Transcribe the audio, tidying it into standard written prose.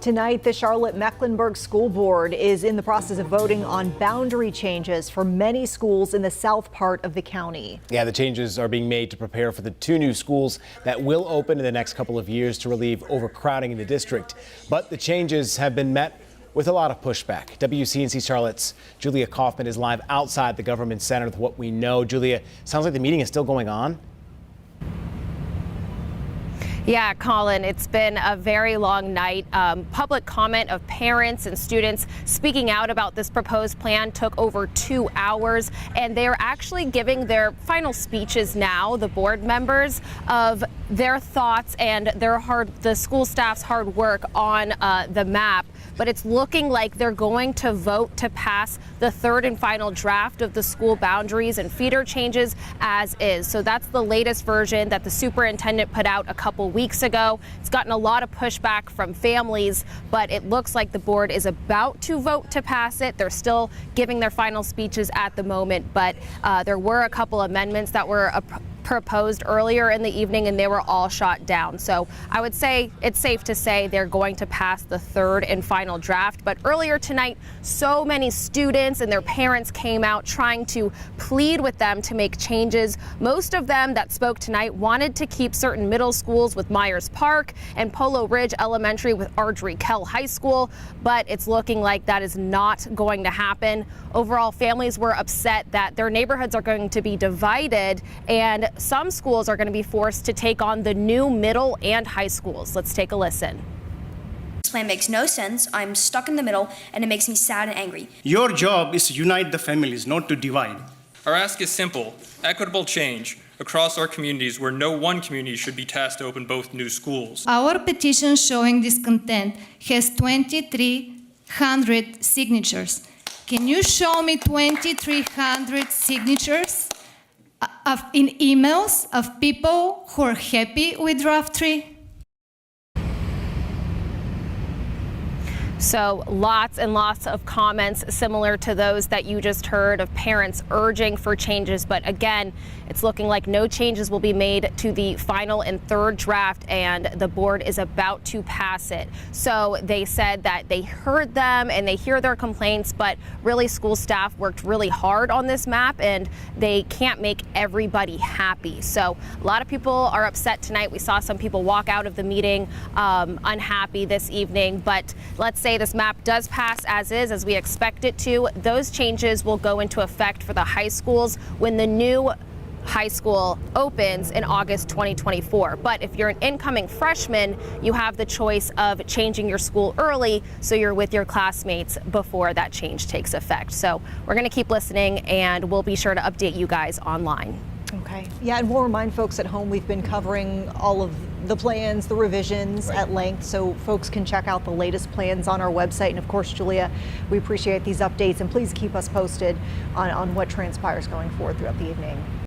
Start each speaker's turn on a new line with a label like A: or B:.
A: Tonight, the Charlotte-Mecklenburg School Board is in the process of voting on boundary changes for many schools in the south part of the county.
B: Yeah, the changes are being made to prepare for the 2 new schools that will open in the next couple of years to relieve overcrowding in the district. But the changes have been met with a lot of pushback. WCNC Charlotte's Julia Kaufman is live outside the government center with what we know. Julia, sounds like the meeting is still going on.
C: Yeah, Colin, it's been a very long night. Public comment of parents and students speaking out about this proposed plan took over 2 hours, and they're actually giving their final speeches now, the board members, of their thoughts and the school staff's hard work on the map. But it's looking like they're going to vote to pass the 3rd and final draft of the school boundaries and feeder changes as is. So that's the latest version that the superintendent put out a couple weeks ago. It's gotten a lot of pushback from families, but it looks like the board is about to vote to pass it. They're still giving their final speeches at the moment, but there were a couple amendments that were proposed earlier in the evening, and they were all shot down. So I would say it's safe to say they're going to pass the 3rd and final draft. But earlier tonight, so many students and their parents came out trying to plead with them to make changes. Most of them that spoke tonight wanted to keep certain middle schools with Myers Park and Polo Ridge Elementary with Ardrey Kell High School, but it's looking like that is not going to happen. Overall, families were upset that their neighborhoods are going to be divided, and some schools are going to be forced to take on the new middle and high schools. Let's take a listen.
D: This plan makes no sense. I'm stuck in the middle, and it makes me sad and angry.
E: Your job is to unite the families, not to divide.
F: Our ask is simple: equitable change across our communities, where no one community should be tasked to open both new schools.
G: Our petition showing discontent has 2,300 signatures. Can you show me 2,300 signatures in emails of people who are happy with draft 3?
C: So lots and lots of comments similar to those that you just heard of parents urging for changes. But again, it's looking like no changes will be made to the final and 3rd draft, and the board is about to pass it. So they said that they heard them and they hear their complaints, but really school staff worked really hard on this map, and they can't make everybody happy. So a lot of people are upset tonight. We saw some people walk out of the meeting unhappy this evening, but let's say this map does pass as is, as we expect it to. Those changes will go into effect for the high schools when the new high school opens in August 2024. But if you're an incoming freshman, you have the choice of changing your school early so you're with your classmates before that change takes effect. So we're going to keep listening, and we'll be sure to update you guys online.
A: Okay. Yeah, and we'll remind folks at home we've been covering all of the plans, the revisions at length, so folks can check out the latest plans on our website. And of course, Julia, we appreciate these updates, and please keep us posted on what transpires going forward throughout the evening.